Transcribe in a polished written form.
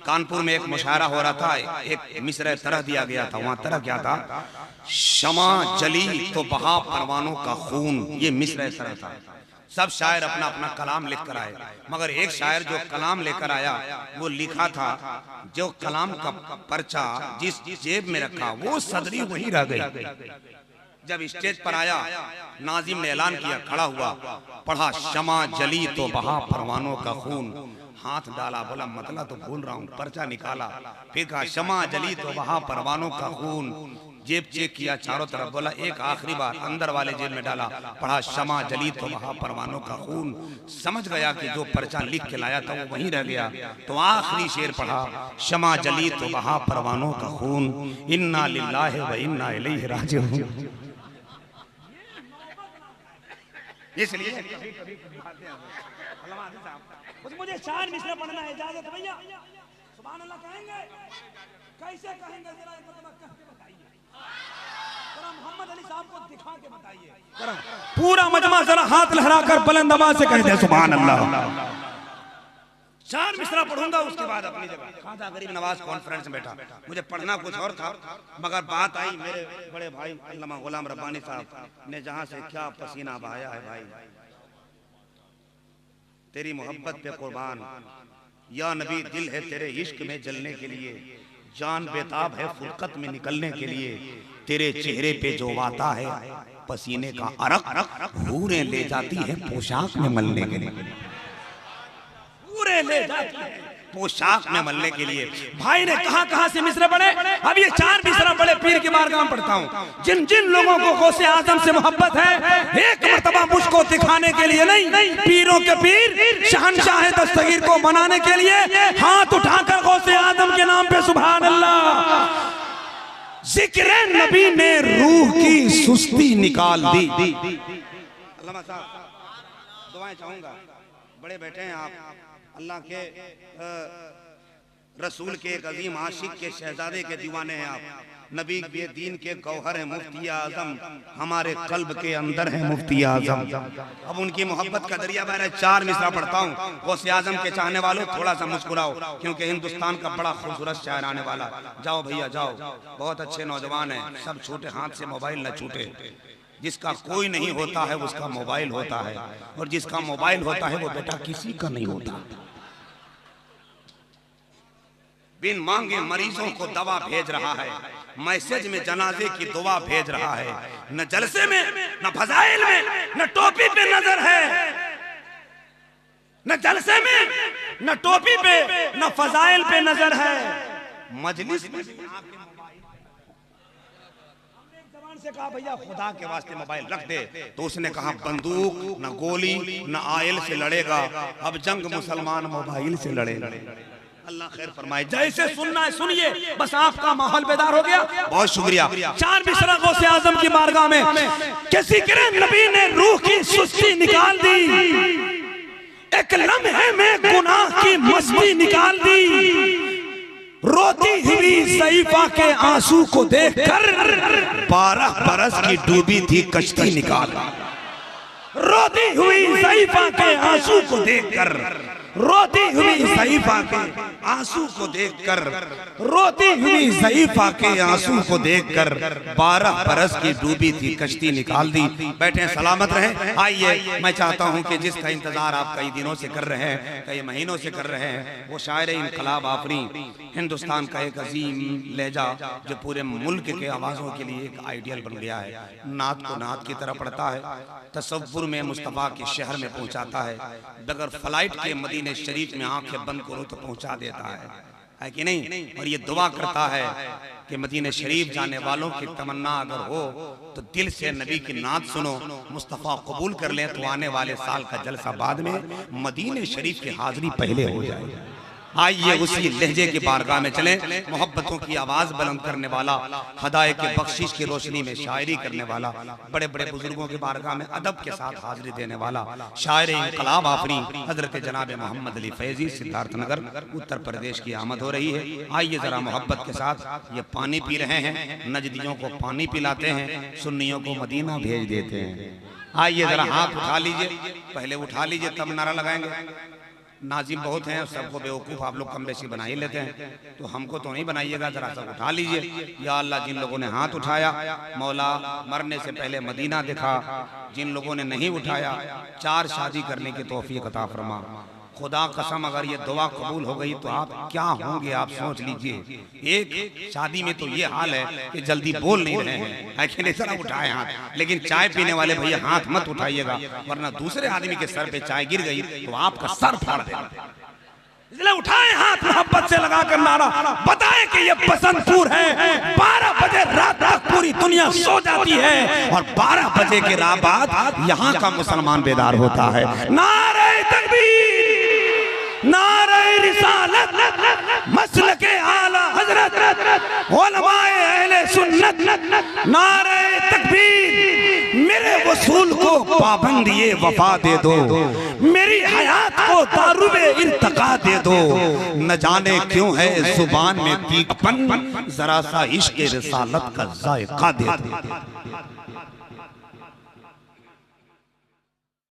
कानपुर में एक मुशायरा हो रहा था, एक मिसरे तरह दिया गया था। वहां तरह क्या था, शमा जली तो बहा परवानों का खून, ये मिसरे तरह था। सब शायर अपना अपना कलाम लिख कर आए, मगर एक शायर जो कलाम लेकर आया वो लिखा था, जो कलाम का पर्चा जिस जेब में रखा वो सदरी वही रह गई। जब स्टेज पर आया नाजिम ने ऐलान किया, खड़ा हुआ, पढ़ा शमा जली तो बहा परवानों का खून, हाथ डाला, बोला मतलब तो भूल रहा हूँ, पर्चा निकाला, फिर कहा शमा जली तो बहा परवानों का खून, जेब चेक किया चारों तरफ, बोला एक आखिरी बार, अंदर वाले जेब में डाला, पढ़ा शमा जली तो बहा परवानों का खून। समझ गया कि जो पर्चा लिख के लाया था वो वहीं रह गया, तो आखिरी शेर पढ़ा, शमा जली तो बहा परवानों का खून, इन्ना लिल्लाहि व इन्ना इलैहि राजिऊन। इसलिए मुझे 4 मिसरे पढ़ना है, इजाजत भैया? सुभान अल्लाह कहेंगे? कैसे कहेंगे जरा एक मरतबा कह के बताइए, जरा मोहम्मद अली साहब को दिखा के बताइए। पूरा मजमा जरा हाथ लहराकर बुलंद आवाज से कह दे सुभान अल्लाह। 4 मिसरा पढ़ूंगा, उसके बाद अपनी जगह खाजा गरीब नवाज कॉन्फ्रेंस में बैठा। मुझे पढ़ना कुछ और था, मगर बात आई मेरे बड़े भाई अल्लामा गुलाम रब्बानी साहब ने जहां से क्या पसीना बहाया है भाई, तेरी मोहब्बत पे कुर्बान, या नबी दिल है तेरे इश्क में जलने के लिए, जान बेताब है फुरकत में निकलने के लिए, तेरे चेहरे पे जो आता है पसीने का अरक, हूरें ले जाती है पोशाक में मलने के लिए, हूरें ले जाती है पोशाक में मलने के लिए। भाई ने कहां से मिसरे पढ़े, अब ये 4 मिसरा बड़े पीर की बारगाह में पढ़ता हूं। जिन जिन लोगों को गौसे आजम से मोहब्बत है, एक मर्तबा मुझको दिखाने के लिए नहीं, पीरों के पीर शहनशाह दस्तगीर को बनाने के लिए हाथ उठाकर गौसे आजम के नाम पे सुभान अल्लाह। जिक्र नबी ने रूह की सुस्ती निकाल दी। अल्लामा साहब दुआएं चाहूंगा, बड़े बैठे हैं आप, अल्लाह के रसूल के एक अजीम आशिक के शहजादे के दीवाने हैं आप, नबी के दीन के गौहर है मुफ्ती आजम, हमारे कल्ब के अंदर है मुफ्ती आजम। अब उनकी मोहब्बत का दरिया बह रहा है। 4 मिसरा पढ़ता हूँ, गौसे आजम के चाहने वालों थोड़ा सा मुस्कुराओ, क्योंकि हिंदुस्तान का बड़ा खूबसूरत शायर आने वाला। जाओ भैया जाओ, बहुत अच्छे नौजवान हैं, सब छूटे हाथ से मोबाइल न छूटे। जिसका कोई नहीं होता है उसका मोबाइल होता है, और जिसका मोबाइल होता है वो बेटा किसी का नहीं होता। बिन मांगे मरीजों को दवा भेज रहा है, मैसेज में जनाजे की दुआ भेज रहा है, न जलसे में न फजाइल में न टोपी पे नजर है, न जलसे में न टोपी पे न फजाइल पे नजर है, मजलिस में से कहा भैया खुदा के वास्ते मोबाइल रख दे, तो उसने कहा बंदूक न गोली न आयल से लड़ेगा, अब जंग मुसलमान मोबाइल से लड़ेगा। अल्लाह खैर फरमाए। जैसे सुनना है सुनिए, बस आपका माहौल बेदार हो गया। बहुत शुक्रिया। 4 मिसरा गौसे आजम की बारगाह में, किसी के नबी ने रूह की सुस्ती निकाल दी, एक लम्हे में गुनाह की मस्ती निकाल दी, रोती हुई ज़ईफ़ा के आंसू को देखकर 12 बरस की डूबी थी कश्ती निकाल, रोती हुई ज़ईफ़ा के आंसू को देखकर, रोती हुई ज़ईफ़ा के आंसू को देखकर, रोती हुई ज़ईफ़ा के आंसू को देखकर 12 बरस की डूबी थी कश्ती निकाल दी। बैठे सलामत रहें। आइए, मैं चाहता हूं कि जिसका इंतजार आप कई दिनों से कर रहे हैं, कई महीनों से कर रहे हैं, वो शायर इनकलाब आफरी, हिंदुस्तान का एक अजीम लहजा जो पूरे मुल्क के आवाज़ों के लिए एक आइडियल बन गया है, नात को नात की तरह पढ़ता है, तसव्वुर में मुस्तफ़ा के शहर में पहुंचाता है, बगैर फ्लाइट के मदीने शरीफ में आंखें बंद करो तो पहुंचा देता है कि नहीं? और ये दुआ करता है कि मदीने शरीफ जाने वालों की तमन्ना अगर हो तो दिल से नबी की नात सुनो, मुस्तफ़ा कबूल कर लें तो आने वाले साल का जलसा बाद में, मदीने शरीफ की हाजिरी पहले हो जाए। आइए उसी लहजे की बारगाह में चलें, मोहब्बतों की आवाज बुलंद करने वाला, हदाये के बख्शिश की रोशनी में शायरी करने वाला, बड़े बड़े बुजुर्गों की बारगाह में अदब के साथ हाजिरी देने वाला शायर इनकलाब आफरी हजरत जनाब मोहम्मद अली फैजी, सिद्धार्थनगर उत्तर प्रदेश की आमद हो रही है। आइए जरा मोहब्बत के साथ ये पानी पी रहे हैं, नजदियों को पानी पिलाते हैं, सुन्नियों को मदीना भेज देते हैं। आइए जरा हाथ उठा लीजिए, पहले उठा लीजिए तब नारा लगाएंगे। नाजिम बहुत हैं, सबको बेवकूफ़ आप लोग कम बेशी बना ही लेते हैं, तो हमको तो नहीं बनाइएगा, जरा सा उठा लीजिए। या अल्लाह, जिन लोगों ने हाथ उठाया मौला मरने से पहले मदीना दिखा, जिन लोगों ने नहीं उठाया 4 शादी करने की तौफीक अता फरमा। खुदा कसम अगर ये दुआ कबूल हो गई तो आप क्या होंगे आप सोच लीजिए। एक शादी में तो ये हाल है कि जल्दी बोल नहीं रहे हैं, है कि नहीं? जरा उठाए हाथ, लेकिन चाय पीने वाले भैया हाथ मत उठाइएगा, वरना दूसरे आदमी के सर पे चाय गिर गई तो आपका सर फाड़ देगा। इसलिए उठाए हाथ, मोहब्बत से लगा कर नारा बताएं कि ये बसंतपुर है। 12 बजे रात तक पूरी दुनिया सो जाती है और 12 बजे के रात बाद यहाँ का मुसलमान बेदार होता है। नारे तकबीर, नारे रिसालत, मसलके आला हजरत, उलमाए अहले सुन्नत, नारे तकबीर। मेरे वसूल को पाबंद ये वफा दे दो, मेरी हयात को दारुबे इर्तका दे दो। न जाने क्यों है जुबान में तीखपन, जरा सा इश्क रिसालत का जायका दे दो। 12